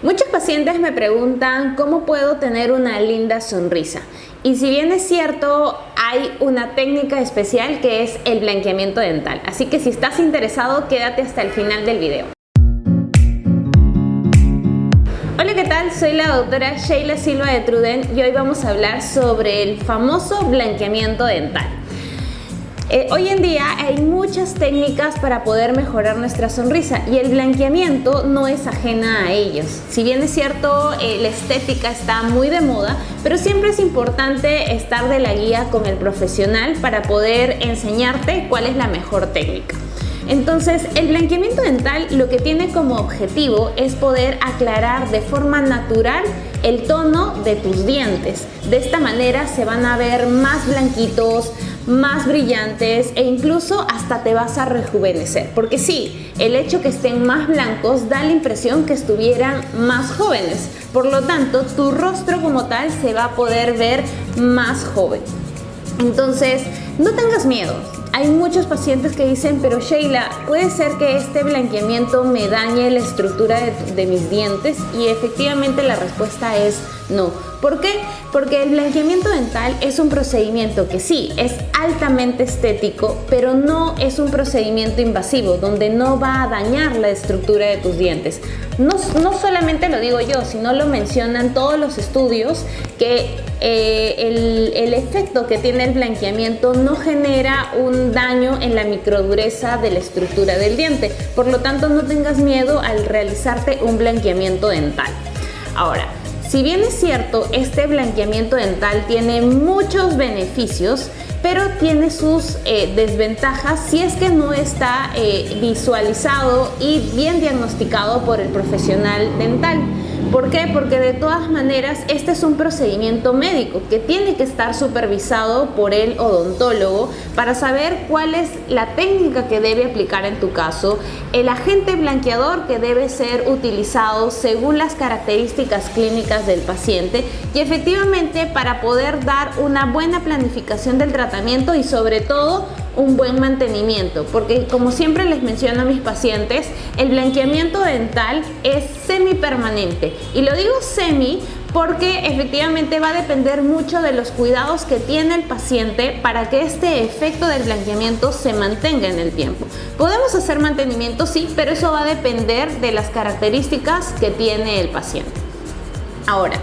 Muchos pacientes me preguntan cómo puedo tener una linda sonrisa. Y si bien es cierto, hay una técnica especial que es el blanqueamiento dental. Así que si estás interesado, quédate hasta el final del video. Hola, ¿qué tal? Soy la doctora Sheila Silva de Truden y hoy vamos a hablar sobre el famoso blanqueamiento dental. Hoy en día hay muchas técnicas para poder mejorar nuestra sonrisa y el blanqueamiento no es ajena a ellos. Si bien es cierto, la estética está muy de moda, pero siempre es importante estar de la guía con el profesional para poder enseñarte cuál es la mejor técnica. Entonces, el blanqueamiento dental lo que tiene como objetivo es poder aclarar de forma natural el tono de tus dientes. De esta manera se van a ver más blanquitos, más brillantes e incluso hasta te vas a rejuvenecer. Porque sí, el hecho que estén más blancos da la impresión que estuvieran más jóvenes. Por lo tanto, tu rostro como tal se va a poder ver más joven. Entonces, no tengas miedo. Hay muchos pacientes que dicen, pero Sheila, ¿puede ser que este blanqueamiento me dañe la estructura de mis dientes? Y efectivamente la respuesta es no. ¿Por qué? Porque el blanqueamiento dental es un procedimiento que sí, es altamente estético, pero no es un procedimiento invasivo, donde no va a dañar la estructura de tus dientes. No solamente lo digo yo, sino lo mencionan todos los estudios que el efecto que tiene el blanqueamiento no genera un daño en la microdureza de la estructura del diente. Por lo tanto, no tengas miedo al realizarte un blanqueamiento dental. Ahora, si bien es cierto, este blanqueamiento dental tiene muchos beneficios, pero tiene sus desventajas si es que no está visualizado y bien diagnosticado por el profesional dental. ¿Por qué? Porque de todas maneras este es un procedimiento médico que tiene que estar supervisado por el odontólogo para saber cuál es la técnica que debe aplicar en tu caso, el agente blanqueador que debe ser utilizado según las características clínicas del paciente y efectivamente para poder dar una buena planificación del tratamiento y sobre todo un buen mantenimiento, porque como siempre les menciono a mis pacientes, el blanqueamiento dental es semipermanente y lo digo semi porque efectivamente va a depender mucho de los cuidados que tiene el paciente para que este efecto del blanqueamiento se mantenga en el tiempo. Podemos hacer mantenimiento, sí, pero eso va a depender de las características que tiene el paciente. Ahora,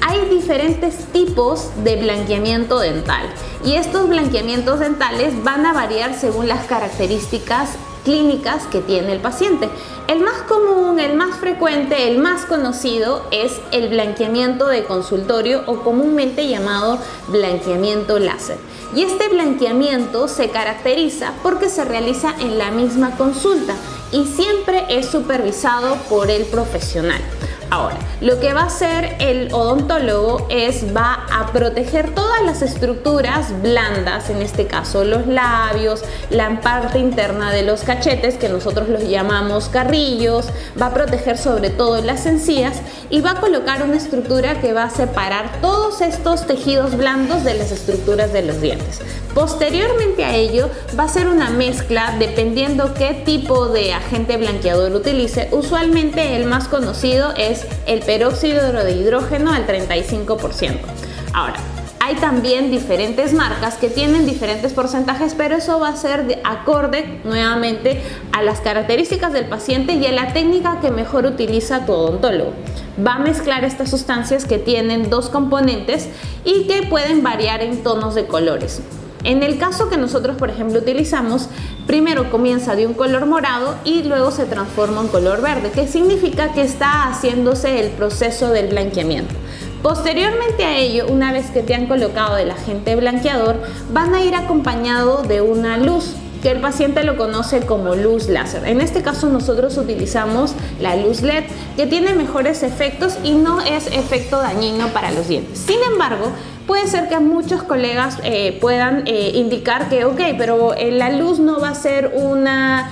hay diferentes tipos de blanqueamiento dental y estos blanqueamientos dentales van a variar según las características clínicas que tiene el paciente. El más común, el más frecuente, el más conocido es el blanqueamiento de consultorio o comúnmente llamado blanqueamiento láser. Y este blanqueamiento se caracteriza porque se realiza en la misma consulta y siempre es supervisado por el profesional. Ahora, lo que va a hacer el odontólogo va a proteger todas las estructuras blandas, en este caso los labios, la parte interna de los cachetes, que nosotros los llamamos carrillos, va a proteger sobre todo las encías y va a colocar una estructura que va a separar todos estos tejidos blandos de las estructuras de los dientes. Posteriormente a ello, va a ser una mezcla dependiendo qué tipo de agente blanqueador utilice. Usualmente el más conocido es el peróxido de hidrógeno al 35%. Ahora, hay también diferentes marcas que tienen diferentes porcentajes, pero eso va a ser acorde nuevamente a las características del paciente y a la técnica que mejor utiliza tu odontólogo. Va a mezclar estas sustancias que tienen dos componentes y que pueden variar en tonos de colores. En el caso que nosotros, por ejemplo, utilizamos, primero comienza de un color morado y luego se transforma en color verde, que significa que está haciéndose el proceso del blanqueamiento. Posteriormente a ello, una vez que te han colocado el agente blanqueador, van a ir acompañado de una luz, que el paciente lo conoce como luz láser. En este caso nosotros utilizamos la luz LED, que tiene mejores efectos y no es efecto dañino para los dientes. Sin embargo, puede ser que muchos colegas puedan indicar que ok, pero la luz no va a ser una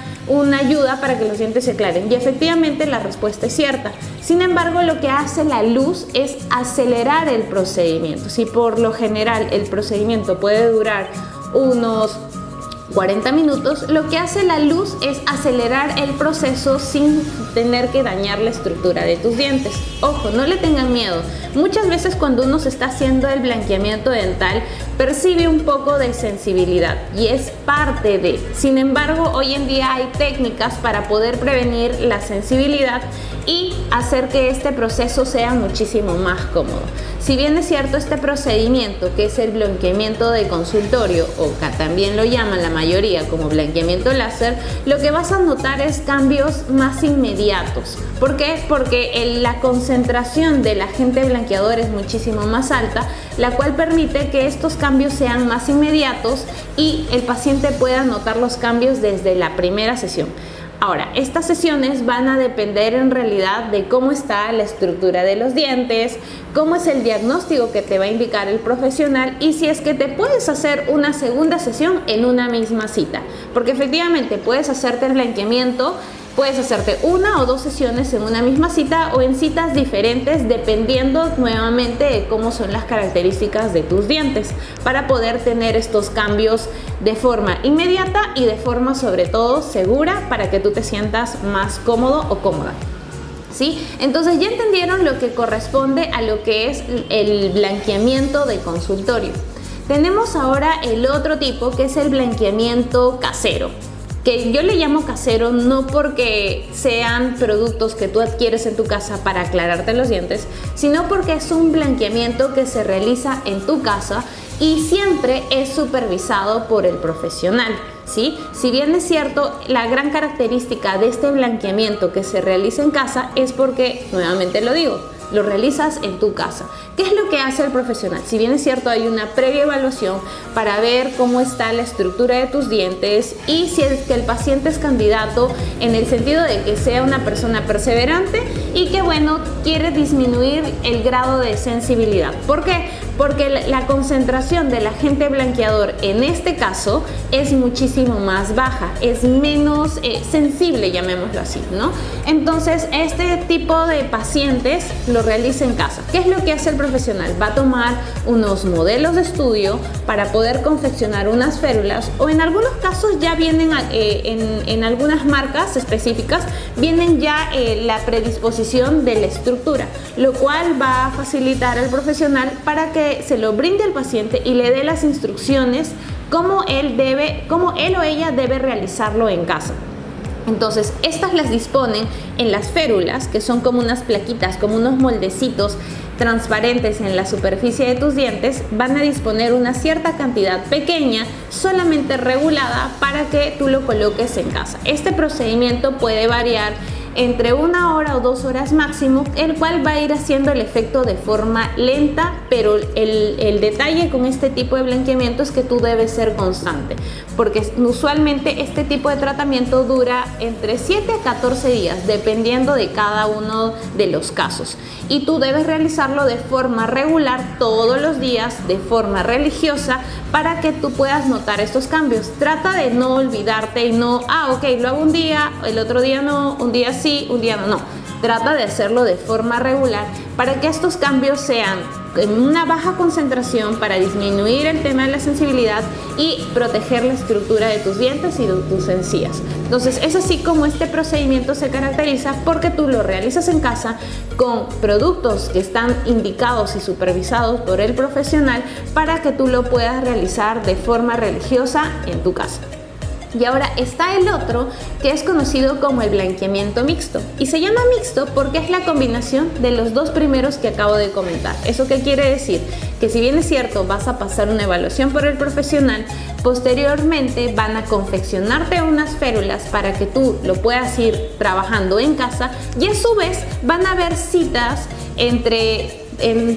ayuda para que los dientes se aclaren, y efectivamente la respuesta es cierta. Sin embargo, lo que hace la luz es acelerar el procedimiento. Si por lo general el procedimiento puede durar unos 40 minutos, lo que hace la luz es acelerar el proceso sin tener que dañar la estructura de tus dientes. Ojo, no le tengan miedo. Muchas veces cuando uno se está haciendo el blanqueamiento dental, percibe un poco de sensibilidad y es parte de. Sin embargo, hoy en día hay técnicas para poder prevenir la sensibilidad y hacer que este proceso sea muchísimo más cómodo. Si bien es cierto, este procedimiento, que es el blanqueamiento de consultorio, o que también lo llaman la mayoría como blanqueamiento láser, lo que vas a notar es cambios más inmediatos. ¿Por qué? Porque la concentración del agente blanqueador es muchísimo más alta, la cual permite que estos cambios sean más inmediatos y el paciente pueda notar los cambios desde la primera sesión. Ahora, estas sesiones van a depender en realidad de cómo está la estructura de los dientes, cómo es el diagnóstico que te va a indicar el profesional y si es que te puedes hacer una segunda sesión en una misma cita. Porque efectivamente puedes hacerte el blanqueamiento, puedes hacerte 1 o 2 sesiones en una misma cita o en citas diferentes dependiendo nuevamente de cómo son las características de tus dientes para poder tener estos cambios de forma inmediata y de forma sobre todo segura para que tú te sientas más cómodo o cómoda. ¿Sí? Entonces ya entendieron lo que corresponde a lo que es el blanqueamiento de consultorio. Tenemos ahora el otro tipo que es el blanqueamiento casero, que yo le llamo casero no porque sean productos que tú adquieres en tu casa para aclararte los dientes, sino porque es un blanqueamiento que se realiza en tu casa y siempre es supervisado por el profesional, ¿sí? Si bien es cierto, la gran característica de este blanqueamiento que se realiza en casa es porque, nuevamente lo digo, lo realizas en tu casa. ¿Qué es lo que hace el profesional? Si bien es cierto, hay una previa evaluación para ver cómo está la estructura de tus dientes y si es que el paciente es candidato en el sentido de que sea una persona perseverante y que, bueno, quiere disminuir el grado de sensibilidad. ¿Por qué? Porque la concentración del agente blanqueador en este caso es muchísimo más baja, es menos sensible, llamémoslo así, ¿no? Entonces, este tipo de pacientes lo realiza en casa. ¿Qué es lo que hace el profesional? Va a tomar unos modelos de estudio para poder confeccionar unas férulas o en algunos casos ya vienen en algunas marcas específicas vienen ya la predisposición de la estructura, lo cual va a facilitar al profesional para que se lo brinde al paciente y le dé las instrucciones cómo él o ella debe realizarlo en casa. Entonces, estas las disponen en las férulas, que son como unas plaquitas, como unos moldecitos transparentes en la superficie de tus dientes. Van a disponer una cierta cantidad pequeña, solamente regulada, para que tú lo coloques en casa. Este procedimiento puede variar entre 1 hora o 2 horas máximo, el cual va a ir haciendo el efecto de forma lenta, pero el detalle con este tipo de blanqueamiento es que tú debes ser constante, porque usualmente este tipo de tratamiento dura entre 7 a 14 días, dependiendo de cada uno de los casos, y tú debes realizarlo de forma regular todos los días, de forma religiosa, para que tú puedas notar estos cambios. Trata de no olvidarte y no, ok, lo hago un día, el otro día no, un día sí, un día no. Trata de hacerlo de forma regular para que estos cambios sean en una baja concentración para disminuir el tema de la sensibilidad y proteger la estructura de tus dientes y de tus encías. Entonces es así como este procedimiento se caracteriza, porque tú lo realizas en casa con productos que están indicados y supervisados por el profesional para que tú lo puedas realizar de forma religiosa en tu casa. Y ahora está el otro, que es conocido como el blanqueamiento mixto. Y se llama mixto porque es la combinación de los dos primeros que acabo de comentar. ¿Eso qué quiere decir? Que si bien es cierto, vas a pasar una evaluación por el profesional, posteriormente van a confeccionarte unas férulas para que tú lo puedas ir trabajando en casa, y a su vez van a haber citas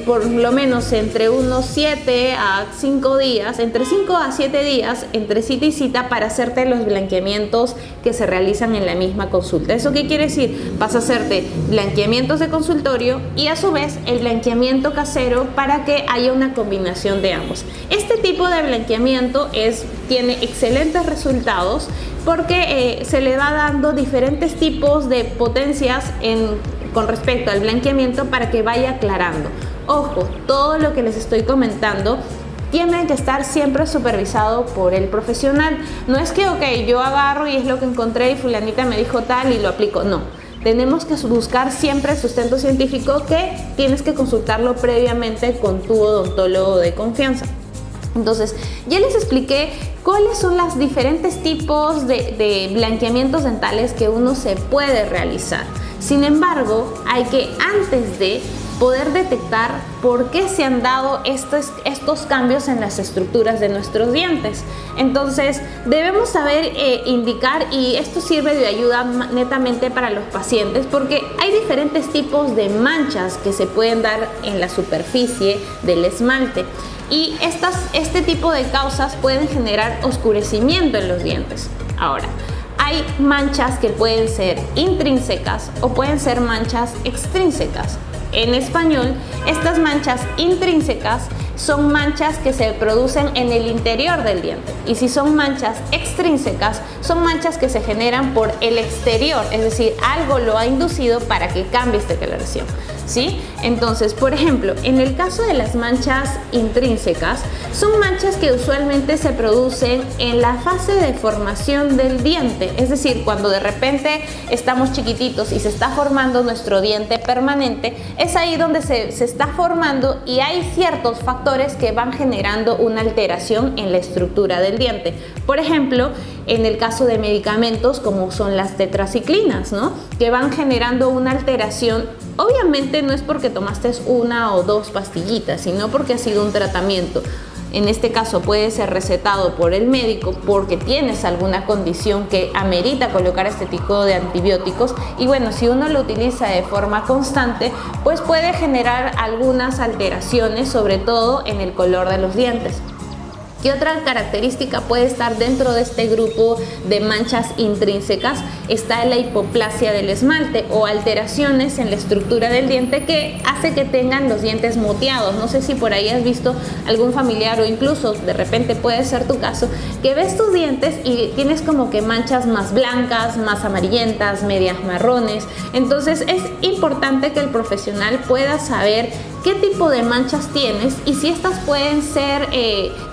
por lo menos entre unos 7 a 5 días, entre 5 a 7 días, entre cita y cita, para hacerte los blanqueamientos que se realizan en la misma consulta. ¿Eso qué quiere decir? Vas a hacerte blanqueamientos de consultorio y a su vez el blanqueamiento casero para que haya una combinación de ambos. Este tipo de blanqueamiento tiene excelentes resultados porque se le va dando diferentes tipos de potencias con respecto al blanqueamiento para que vaya aclarando. Ojo, todo lo que les estoy comentando tiene que estar siempre supervisado por el profesional. No es que, ok, yo agarro y es lo que encontré y fulanita me dijo tal y lo aplico. No, tenemos que buscar siempre el sustento científico, que tienes que consultarlo previamente con tu odontólogo de confianza. Entonces, ya les expliqué cuáles son los diferentes tipos de blanqueamientos dentales que uno se puede realizar. Sin embargo, hay que, antes de poder detectar por qué se han dado estos cambios en las estructuras de nuestros dientes. Entonces, debemos saber indicar, y esto sirve de ayuda netamente para los pacientes, porque hay diferentes tipos de manchas que se pueden dar en la superficie del esmalte. Y este tipo de causas pueden generar oscurecimiento en los dientes. Ahora, hay manchas que pueden ser intrínsecas o pueden ser manchas extrínsecas. En español, estas manchas intrínsecas son manchas que se producen en el interior del diente, y si son manchas extrínsecas, son manchas que se generan por el exterior, es decir, algo lo ha inducido para que cambie esta coloración, ¿sí? Entonces, por ejemplo, en el caso de las manchas intrínsecas, son manchas que usualmente se producen en la fase de formación del diente, es decir, cuando de repente estamos chiquititos y se está formando nuestro diente permanente, es ahí donde se está formando, y hay ciertos factores que van generando una alteración en la estructura del diente. Por ejemplo, en el caso de medicamentos como son las tetraciclinas, ¿no?, que van generando una alteración. Obviamente no es porque tomaste una o dos pastillitas, sino porque ha sido un tratamiento. En este caso puede ser recetado por el médico porque tienes alguna condición que amerita colocar este tipo de antibióticos, y bueno, si uno lo utiliza de forma constante, pues puede generar algunas alteraciones, sobre todo en el color de los dientes. ¿Qué otra característica puede estar dentro de este grupo de manchas intrínsecas? Está la hipoplasia del esmalte, o alteraciones en la estructura del diente que hace que tengan los dientes moteados. No sé si por ahí has visto algún familiar, o incluso de repente puede ser tu caso, que ves tus dientes y tienes como que manchas más blancas, más amarillentas, medias marrones. Entonces es importante que el profesional pueda saber qué tipo de manchas tienes y si estas pueden ser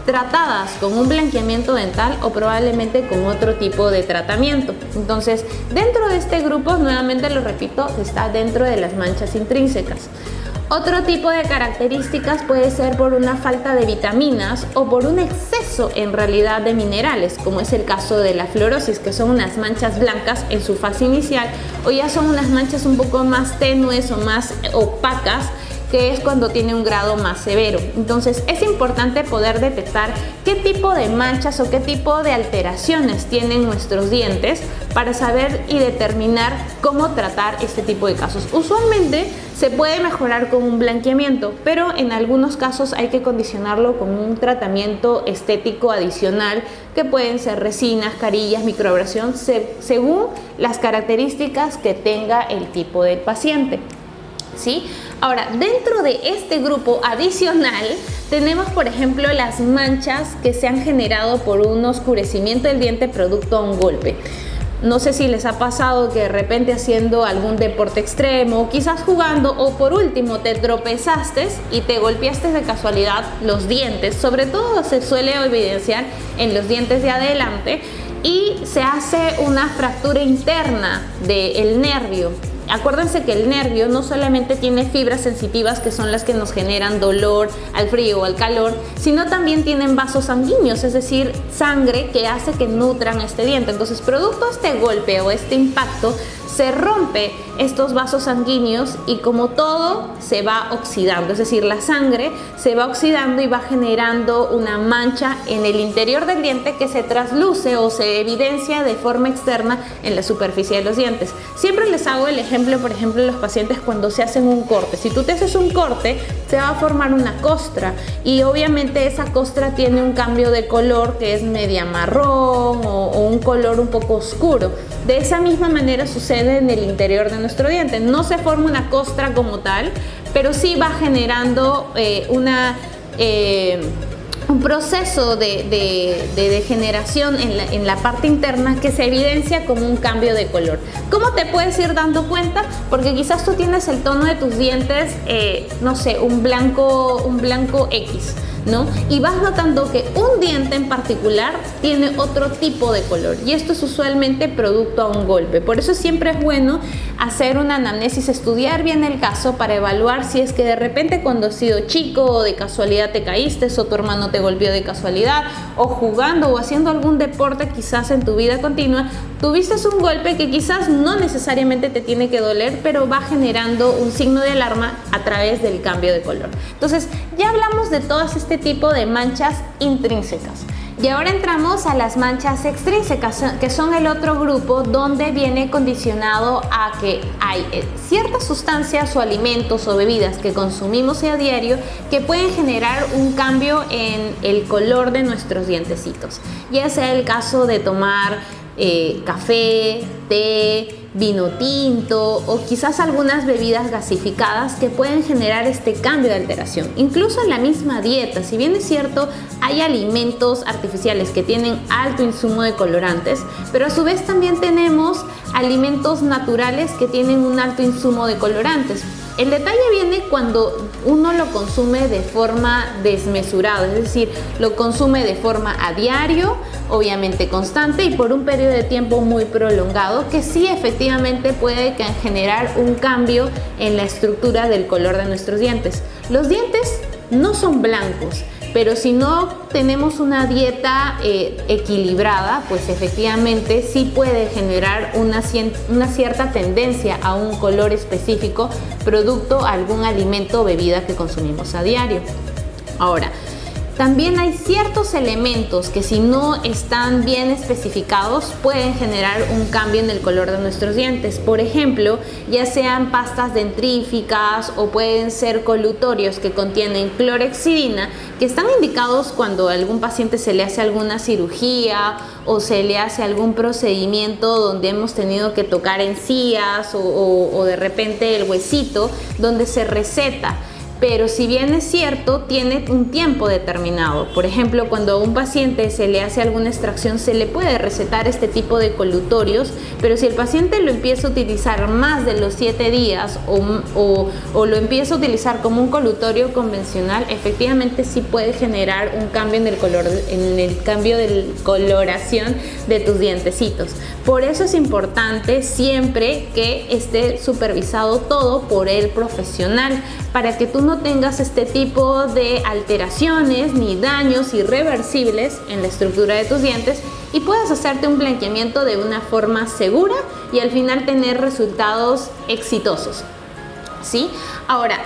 tratadas con un blanqueamiento dental o probablemente con otro tipo de tratamiento. Entonces, dentro de este grupo, nuevamente lo repito, está dentro de las manchas intrínsecas. Otro tipo de características puede ser por una falta de vitaminas o por un exceso en realidad de minerales, como es el caso de la fluorosis, que son unas manchas blancas en su fase inicial, o ya son unas manchas un poco más tenues o más opacas, que es cuando tiene un grado más severo. Entonces es importante poder detectar qué tipo de manchas o qué tipo de alteraciones tienen nuestros dientes para saber y determinar cómo tratar este tipo de casos. Usualmente se puede mejorar con un blanqueamiento, pero en algunos casos hay que condicionarlo con un tratamiento estético adicional, que pueden ser resinas, carillas, microabrasión, según las características que tenga el tipo del paciente, ¿sí? Ahora, dentro de este grupo adicional tenemos, por ejemplo, las manchas que se han generado por un oscurecimiento del diente producto a un golpe. No sé si les ha pasado que de repente haciendo algún deporte extremo, quizás jugando, o por último te tropezaste y te golpeaste de casualidad los dientes. Sobre todo se suele evidenciar en los dientes de adelante, y se hace una fractura interna del nervio. Acuérdense que el nervio no solamente tiene fibras sensitivas, que son las que nos generan dolor al frío o al calor, sino también tienen vasos sanguíneos, es decir, sangre que hace que nutran este diente. Entonces, producto de este golpe o este impacto, se rompe estos vasos sanguíneos y, como todo, se va oxidando, es decir, la sangre se va oxidando y va generando una mancha en el interior del diente que se trasluce o se evidencia de forma externa en la superficie de los dientes. Siempre les hago el ejemplo, por ejemplo, los pacientes cuando se hacen un corte. Si tú te haces un corte, se va a formar una costra, y obviamente esa costra tiene un cambio de color que es media marrón o un color un poco oscuro. De esa misma manera sucede en el interior de nuestro diente. No se forma una costra como tal, pero sí va generando un proceso de degeneración en la parte interna que se evidencia como un cambio de color. ¿Cómo te puedes ir dando cuenta? Porque quizás tú tienes el tono de tus dientes, no sé, un blanco X, ¿no? Y vas notando que un diente en particular tiene otro tipo de color, y esto es usualmente producto a un golpe. Por eso siempre es bueno hacer una anamnesis, estudiar bien el caso para evaluar si es que de repente cuando has sido chico o de casualidad te caíste, o tu hermano te golpeó de casualidad, o jugando o haciendo algún deporte quizás en tu vida continua, tuviste un golpe que quizás no necesariamente te tiene que doler, pero va generando un signo de alarma a través del cambio de color. Entonces, ya hablamos de todas este tipo de manchas intrínsecas. Y ahora entramos a las manchas extrínsecas, que son el otro grupo donde viene condicionado a que hay ciertas sustancias o alimentos o bebidas que consumimos a diario que pueden generar un cambio en el color de nuestros dientecitos. Ya sea el caso de tomar café, té, vino tinto o quizás algunas bebidas gasificadas que pueden generar este cambio de alteración. Incluso en la misma dieta, si bien es cierto, hay alimentos artificiales que tienen alto insumo de colorantes, pero a su vez también tenemos alimentos naturales que tienen un alto insumo de colorantes. El detalle viene cuando uno lo consume de forma desmesurada, es decir, lo consume de forma a diario, obviamente constante y por un periodo de tiempo muy prolongado, que sí efectivamente puede generar un cambio en la estructura del color de nuestros dientes. Los dientes no son blancos, pero si no tenemos una dieta equilibrada, pues efectivamente sí puede generar una cierta tendencia a un color específico producto a algún alimento o bebida que consumimos a diario. Ahora, también hay ciertos elementos que si no están bien especificados pueden generar un cambio en el color de nuestros dientes. Por ejemplo, ya sean pastas dentríficas o pueden ser colutorios que contienen clorhexidina, que están indicados cuando a algún paciente se le hace alguna cirugía o se le hace algún procedimiento donde hemos tenido que tocar encías o de repente el huesito, donde se receta. Pero si bien es cierto, tiene un tiempo determinado. Por ejemplo, cuando a un paciente se le hace alguna extracción, se le puede recetar este tipo de colutorios, pero si el paciente lo empieza a utilizar más de los 7 días o lo empieza a utilizar como un colutorio convencional, efectivamente sí puede generar un cambio en el color, en el cambio de coloración de tus dientecitos. Por eso es importante siempre que esté supervisado todo por el profesional, para que tú no tengas este tipo de alteraciones ni daños irreversibles en la estructura de tus dientes y puedas hacerte un blanqueamiento de una forma segura y al final tener resultados exitosos, ¿sí? Ahora,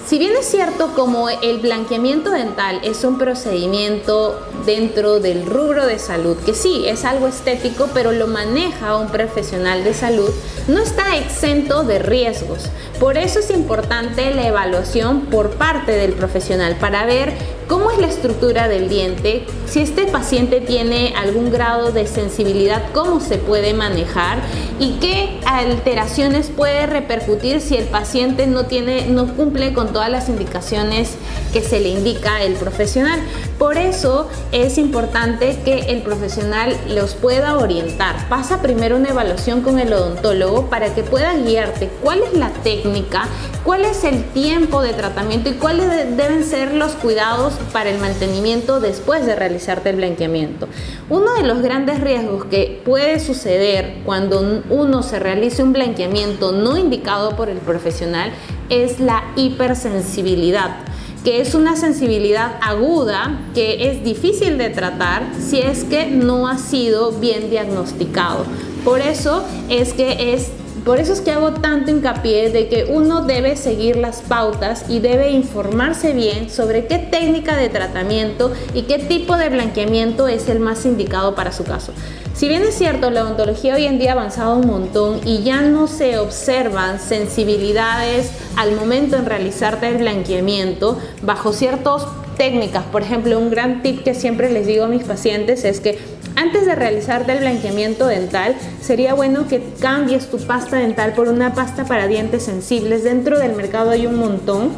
si bien es cierto, como el blanqueamiento dental es un procedimiento dentro del rubro de salud, que sí, es algo estético, pero lo maneja un profesional de salud, no está exento de riesgos. Por eso es importante la evaluación por parte del profesional para ver cómo es la estructura del diente, si este paciente tiene algún grado de sensibilidad, cómo se puede manejar y qué alteraciones puede repercutir si el paciente no cumple con todas las indicaciones que se le indica el profesional. Por eso es importante que el profesional los pueda orientar. Pasa primero una evaluación con el odontólogo para que pueda guiarte cuál es la técnica, cuál es el tiempo de tratamiento y cuáles deben ser los cuidados para el mantenimiento después de realizarte el blanqueamiento. Uno de los grandes riesgos que puede suceder cuando uno se realice un blanqueamiento no indicado por el profesional es la hipersensibilidad, que es una sensibilidad aguda que es difícil de tratar si es que no ha sido bien diagnosticado. Por eso es que hago tanto hincapié de que uno debe seguir las pautas y debe informarse bien sobre qué técnica de tratamiento y qué tipo de blanqueamiento es el más indicado para su caso. Si bien es cierto, la odontología hoy en día ha avanzado un montón y ya no se observan sensibilidades al momento en realizarte el blanqueamiento bajo ciertas técnicas. Por ejemplo, un gran tip que siempre les digo a mis pacientes es que antes de realizarte el blanqueamiento dental, sería bueno que cambies tu pasta dental por una pasta para dientes sensibles. Dentro del mercado hay un montón,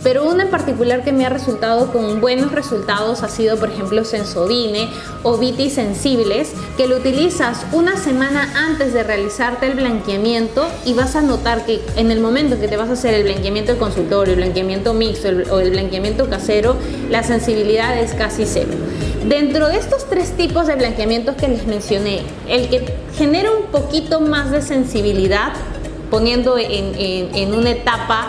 pero una en particular que me ha resultado con buenos resultados ha sido, por ejemplo, Sensodyne o Viti Sensibles, que lo utilizas una semana antes de realizarte el blanqueamiento y vas a notar que en el momento que te vas a hacer el blanqueamiento de consultorio, el blanqueamiento mixto o el blanqueamiento casero, la sensibilidad es casi cero. Dentro de estos 3 tipos de blanqueamientos que les mencioné, el que genera un poquito más de sensibilidad, poniendo en una etapa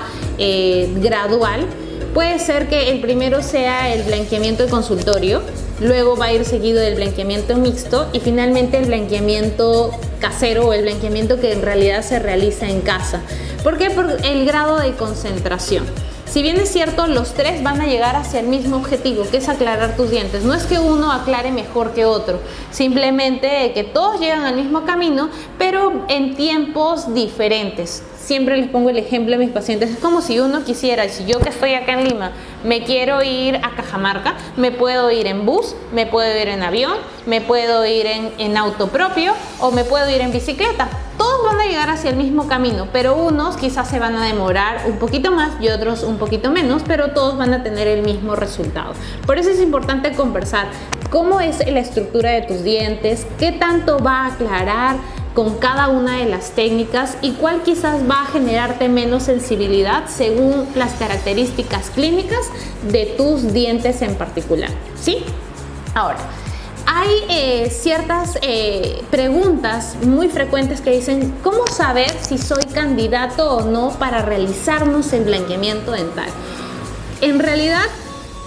gradual, puede ser que el primero sea el blanqueamiento de consultorio, luego va a ir seguido del blanqueamiento mixto y finalmente el blanqueamiento casero o el blanqueamiento que en realidad se realiza en casa. ¿Por qué? Por el grado de concentración. Si bien es cierto, los 3 van a llegar hacia el mismo objetivo, que es aclarar tus dientes. No es que uno aclare mejor que otro, simplemente que todos llegan al mismo camino, pero en tiempos diferentes. Siempre les pongo el ejemplo a mis pacientes. Es como si uno quisiera, si yo que estoy acá en Lima, me quiero ir a Cajamarca, me puedo ir en bus, me puedo ir en avión, me puedo ir en auto propio o me puedo ir en bicicleta. Todos van a llegar hacia el mismo camino, pero unos quizás se van a demorar un poquito más y otros un poquito menos, pero todos van a tener el mismo resultado. Por eso es importante conversar cómo es la estructura de tus dientes, qué tanto va a aclarar con cada una de las técnicas y cuál quizás va a generarte menos sensibilidad según las características clínicas de tus dientes en particular, ¿sí? Ahora, hay ciertas preguntas muy frecuentes que dicen, ¿cómo saber si soy candidato o no para realizarnos el blanqueamiento dental? En realidad,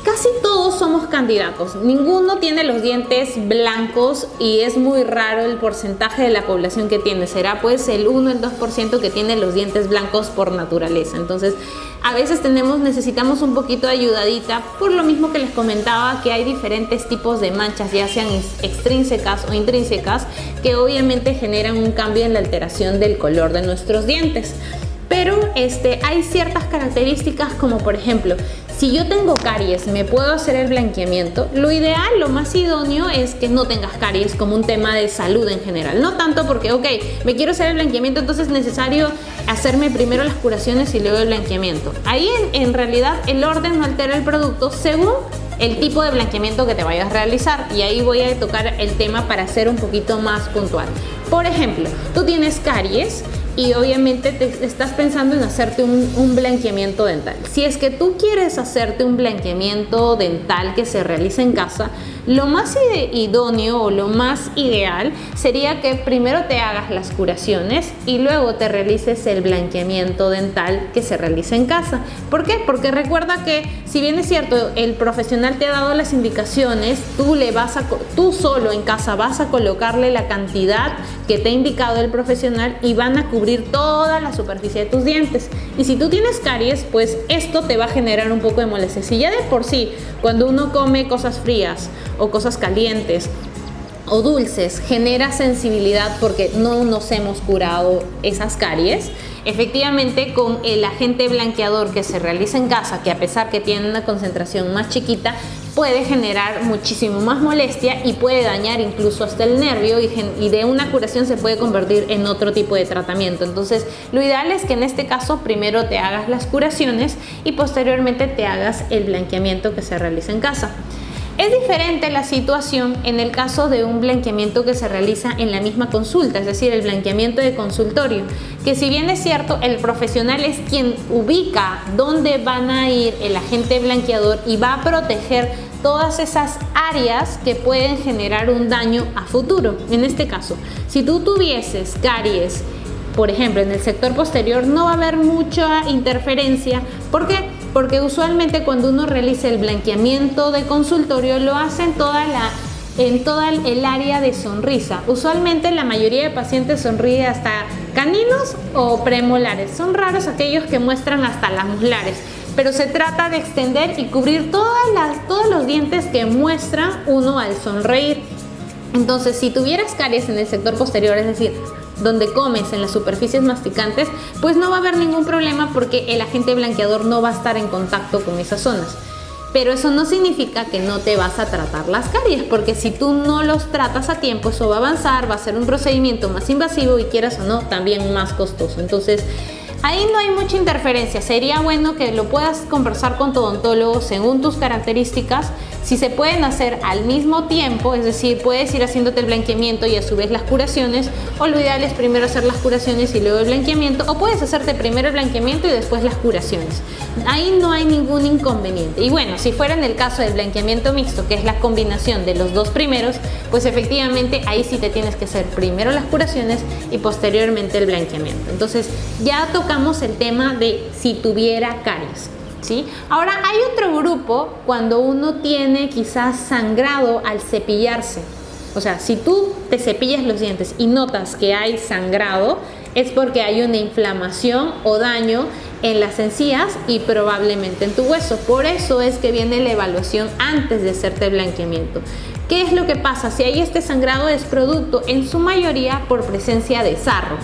casi todos somos candidatos, ninguno tiene los dientes blancos y es muy raro el porcentaje de la población que tiene, será pues el 1 el 2% que tiene los dientes blancos por naturaleza. Entonces a veces necesitamos un poquito de ayudadita, por lo mismo que les comentaba que hay diferentes tipos de manchas, ya sean extrínsecas o intrínsecas, que obviamente generan un cambio en la alteración del color de nuestros dientes. Pero hay ciertas características como por ejemplo, si yo tengo caries, ¿me puedo hacer el blanqueamiento? Lo ideal, lo más idóneo es que no tengas caries como un tema de salud en general. No tanto porque, ok, me quiero hacer el blanqueamiento, entonces es necesario hacerme primero las curaciones y luego el blanqueamiento. Ahí en realidad el orden no altera el producto según el tipo de blanqueamiento que te vayas a realizar, y ahí voy a tocar el tema para ser un poquito más puntual. Por ejemplo, tú tienes caries y obviamente te estás pensando en hacerte un blanqueamiento dental. Si es que tú quieres hacerte un blanqueamiento dental que se realice en casa, lo más idóneo o lo más ideal sería que primero te hagas las curaciones y luego te realices el blanqueamiento dental que se realice en casa. ¿Por qué? Porque recuerda que si bien es cierto, el profesional te ha dado las indicaciones, tú solo en casa vas a colocarle la cantidad que te ha indicado el profesional y van a cubrir toda la superficie de tus dientes. Y si tú tienes caries, pues esto te va a generar un poco de molestia. Si ya de por sí, cuando uno come cosas frías o cosas calientes o dulces, genera sensibilidad porque no nos hemos curado esas caries, efectivamente con el agente blanqueador que se realiza en casa, que a pesar que tiene una concentración más chiquita, puede generar muchísimo más molestia y puede dañar incluso hasta el nervio, y de una curación se puede convertir en otro tipo de tratamiento. Entonces lo ideal es que en este caso primero te hagas las curaciones y posteriormente te hagas el blanqueamiento que se realiza en casa. Es diferente la situación en el caso de un blanqueamiento que se realiza en la misma consulta, es decir, el blanqueamiento de consultorio, que si bien es cierto, el profesional es quien ubica dónde van a ir el agente blanqueador y va a proteger todas esas áreas que pueden generar un daño a futuro. En este caso, si tú tuvieses caries, por ejemplo, en el sector posterior, no va a haber mucha interferencia. ¿Por qué? Porque usualmente cuando uno realiza el blanqueamiento de consultorio lo hace en toda el área de sonrisa. Usualmente la mayoría de pacientes sonríe hasta caninos o premolares. Son raros aquellos que muestran hasta las molares, pero se trata de extender y cubrir todos los dientes que muestran uno al sonreír. Entonces, si tuvieras caries en el sector posterior, es decir, donde comes, en las superficies masticantes, pues no va a haber ningún problema porque el agente blanqueador no va a estar en contacto con esas zonas. Pero eso no significa que no te vas a tratar las caries, porque si tú no los tratas a tiempo, eso va a avanzar, va a ser un procedimiento más invasivo y, quieras o no, también más costoso. Entonces, Ahí no hay mucha interferencia, sería bueno que lo puedas conversar con tu odontólogo según tus características, si se pueden hacer al mismo tiempo, es decir, puedes ir haciéndote el blanqueamiento y a su vez las curaciones, o lo ideal es primero hacer las curaciones y luego el blanqueamiento, o puedes hacerte primero el blanqueamiento y después las curaciones. Ahí no hay ningún inconveniente. Y bueno, si fuera en el caso del blanqueamiento mixto, que es la combinación de los dos primeros, pues efectivamente ahí sí te tienes que hacer primero las curaciones y posteriormente el blanqueamiento. Entonces ya tocamos el tema de si tuviera caries, ¿sí? Ahora hay otro grupo cuando uno tiene quizás sangrado al cepillarse. O sea, si tú te cepillas los dientes y notas que hay sangrado, es porque hay una inflamación o daño en las encías y probablemente en tu hueso. Por eso es que viene la evaluación antes de hacerte el blanqueamiento. ¿Qué es lo que pasa? Si hay este sangrado es producto en su mayoría por presencia de sarro,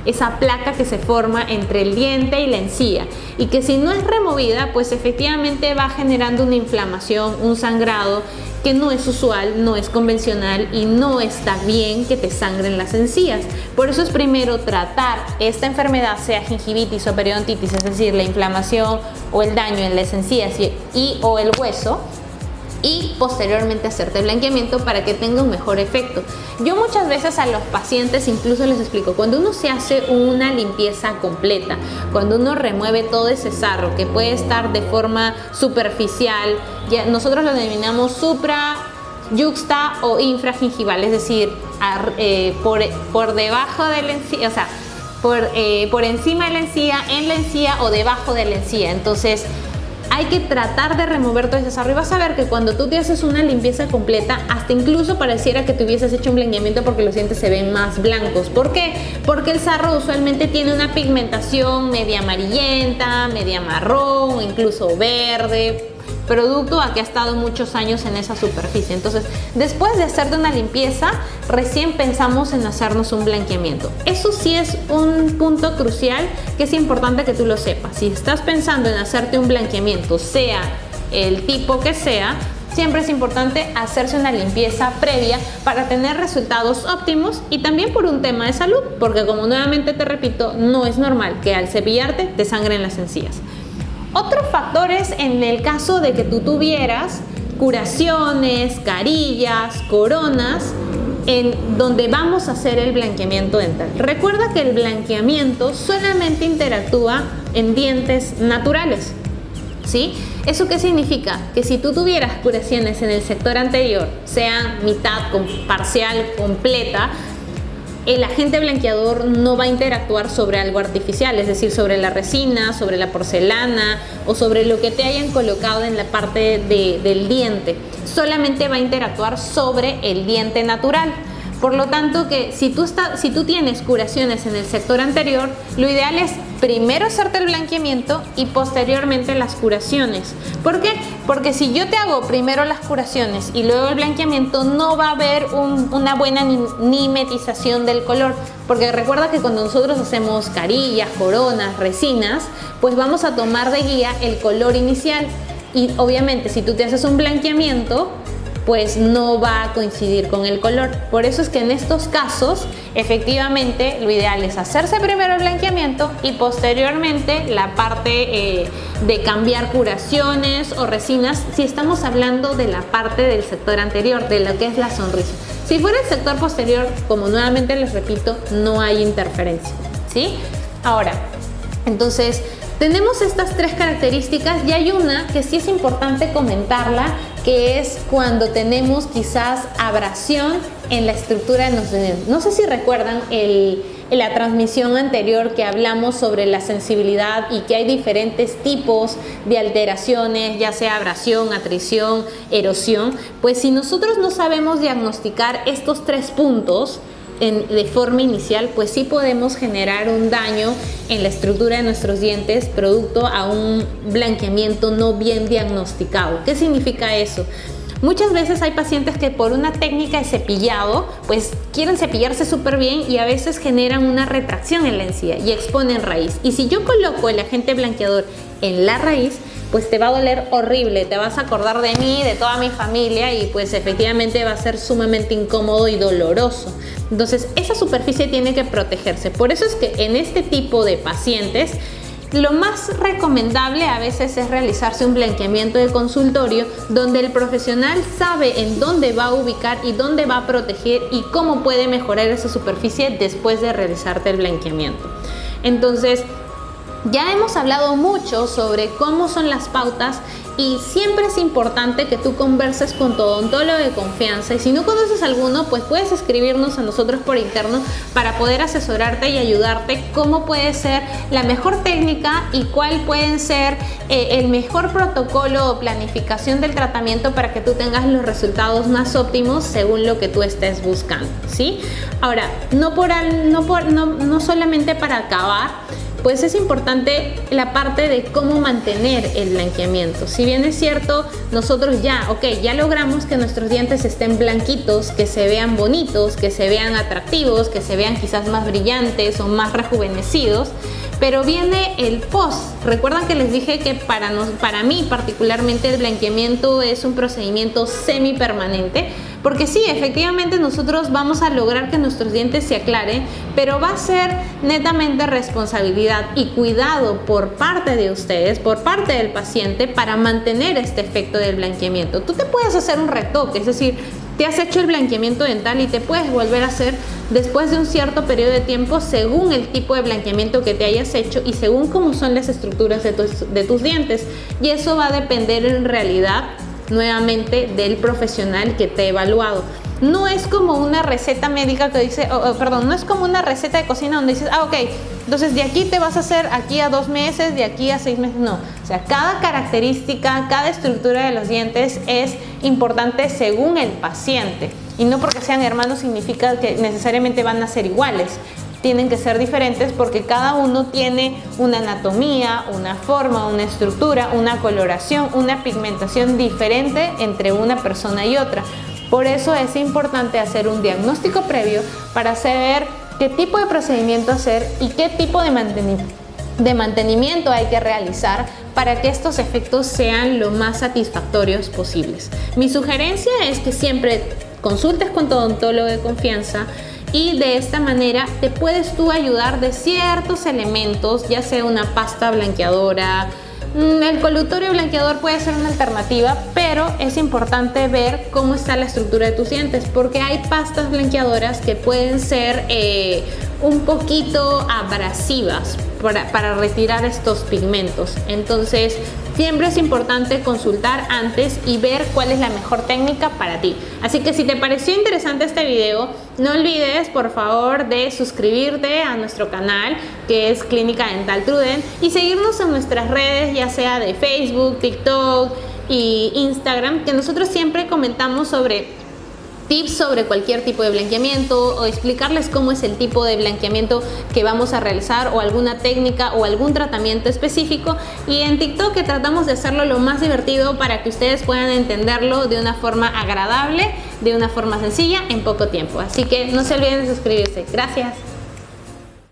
esa placa que se forma entre el diente y la encía, y que si no es removida, pues efectivamente va generando una inflamación, un sangrado que no es usual, no es convencional y no está bien que te sangren las encías. Por eso es primero tratar esta enfermedad, sea gingivitis o periodontitis, es decir, la inflamación o el daño en las encías o el hueso, y posteriormente hacerte el blanqueamiento para que tenga un mejor efecto. Yo muchas veces a los pacientes incluso les explico, cuando uno se hace una limpieza completa, cuando uno remueve todo ese sarro que puede estar de forma superficial, ya nosotros lo denominamos supra, yuxta o infragingival, es decir, por debajo de la encía, o sea, por encima de la encía, en la encía o debajo de la encía. Entonces hay que tratar de remover todo ese sarro y vas a ver que cuando tú te haces una limpieza completa, hasta incluso pareciera que te hubieses hecho un blanqueamiento porque los dientes se ven más blancos. ¿Por qué? Porque el sarro usualmente tiene una pigmentación media amarillenta, media marrón o incluso verde, producto a que ha estado muchos años en esa superficie. Entonces, después de hacerte una limpieza, recién pensamos en hacernos un blanqueamiento. Eso sí es un punto crucial que es importante que tú lo sepas. Si estás pensando en hacerte un blanqueamiento, sea el tipo que sea, siempre es importante hacerse una limpieza previa para tener resultados óptimos y también por un tema de salud, porque como nuevamente te repito, no es normal que al cepillarte te sangren las encías. Otros factores en el caso de que tú tuvieras curaciones, carillas, coronas, en donde vamos a hacer el blanqueamiento dental. Recuerda que el blanqueamiento solamente interactúa en dientes naturales, ¿sí? ¿Eso qué significa? Que si tú tuvieras curaciones en el sector anterior, sea mitad, parcial, completa, el agente blanqueador no va a interactuar sobre algo artificial, es decir, sobre la resina, sobre la porcelana o sobre lo que te hayan colocado en la parte del diente. Solamente va a interactuar sobre el diente natural. Por lo tanto, que si tú tienes curaciones en el sector anterior, lo ideal es primero hacerte el blanqueamiento y posteriormente las curaciones. ¿Por qué? Porque si yo te hago primero las curaciones y luego el blanqueamiento, no va a haber una buena mimetización del color. Porque recuerda que cuando nosotros hacemos carillas, coronas, resinas, pues vamos a tomar de guía el color inicial. Y obviamente si tú te haces un blanqueamiento, pues no va a coincidir con el color. Por eso es que en estos casos, efectivamente, lo ideal es hacerse primero el blanqueamiento y posteriormente la parte de cambiar curaciones o resinas, si estamos hablando de la parte del sector anterior, de lo que es la sonrisa. Si fuera el sector posterior, como nuevamente les repito, no hay interferencia, ¿sí? Ahora, entonces, tenemos estas tres características y hay una que sí es importante comentarla, que es cuando tenemos quizás abrasión en la estructura de nuestros dientes. No sé si recuerdan la transmisión anterior que hablamos sobre la sensibilidad y que hay diferentes tipos de alteraciones, ya sea abrasión, atrición, erosión. Pues si nosotros no sabemos diagnosticar estos tres puntos de forma inicial, pues sí podemos generar un daño en la estructura de nuestros dientes producto a un blanqueamiento no bien diagnosticado. ¿Qué significa eso? Muchas veces hay pacientes que por una técnica de cepillado pues quieren cepillarse súper bien y a veces generan una retracción en la encía y exponen raíz. Y si yo coloco el agente blanqueador en la raíz, pues te va a doler horrible, te vas a acordar de mí, de toda mi familia y pues efectivamente va a ser sumamente incómodo y doloroso. Entonces esa superficie tiene que protegerse. Por eso es que en este tipo de pacientes lo más recomendable a veces es realizarse un blanqueamiento de consultorio donde el profesional sabe en dónde va a ubicar y dónde va a proteger y cómo puede mejorar esa superficie después de realizarte el blanqueamiento. Entonces, ya hemos hablado mucho sobre cómo son las pautas y siempre es importante que tú converses con tu odontólogo de confianza y si no conoces alguno, pues puedes escribirnos a nosotros por interno para poder asesorarte y ayudarte cómo puede ser la mejor técnica y cuál puede ser el mejor protocolo o planificación del tratamiento para que tú tengas los resultados más óptimos según lo que tú estés buscando, ¿sí? Ahora, no solamente para acabar, pues es importante la parte de cómo mantener el blanqueamiento. Si bien es cierto, nosotros ya logramos que nuestros dientes estén blanquitos, que se vean bonitos, que se vean atractivos, que se vean quizás más brillantes o más rejuvenecidos, pero viene el post. Recuerdan que les dije que para mí particularmente el blanqueamiento es un procedimiento semipermanente, porque sí, efectivamente nosotros vamos a lograr que nuestros dientes se aclaren, pero va a ser netamente responsabilidad y cuidado por parte de ustedes, por parte del paciente, para mantener este efecto del blanqueamiento. Tú te puedes hacer un retoque, es decir, te has hecho el blanqueamiento dental y te puedes volver a hacer después de un cierto periodo de tiempo según el tipo de blanqueamiento que te hayas hecho y según cómo son las estructuras de tus dientes. Y eso va a depender en realidad nuevamente del profesional que te ha evaluado. No es como una receta médica que dice, no es como una receta de cocina donde dices, ok, entonces de aquí te vas a hacer aquí a 2 meses, de aquí a 6 meses, no. O sea, cada característica, cada estructura de los dientes es importante según el paciente. Y no porque sean hermanos significa que necesariamente van a ser iguales. Tienen que ser diferentes porque cada uno tiene una anatomía, una forma, una estructura, una coloración, una pigmentación diferente entre una persona y otra. Por eso es importante hacer un diagnóstico previo para saber qué tipo de procedimiento hacer y qué tipo de mantenimiento hay que realizar para que estos efectos sean lo más satisfactorios posibles. Mi sugerencia es que siempre consultes con tu odontólogo de confianza y de esta manera te puedes tú ayudar de ciertos elementos, ya sea una pasta blanqueadora. El colutorio blanqueador puede ser una alternativa, pero es importante ver cómo está la estructura de tus dientes, porque hay pastas blanqueadoras que pueden ser un poquito abrasivas para retirar estos pigmentos. Entonces, siempre es importante consultar antes y ver cuál es la mejor técnica para ti. Así que si te pareció interesante este video, no olvides por favor de suscribirte a nuestro canal, que es Clínica Dental Trudent, y seguirnos en nuestras redes, ya sea de Facebook, TikTok y Instagram, que nosotros siempre comentamos sobre tips sobre cualquier tipo de blanqueamiento o explicarles cómo es el tipo de blanqueamiento que vamos a realizar o alguna técnica o algún tratamiento específico, y en TikTok que tratamos de hacerlo lo más divertido para que ustedes puedan entenderlo de una forma agradable, de una forma sencilla, en poco tiempo. Así que no se olviden de suscribirse. Gracias.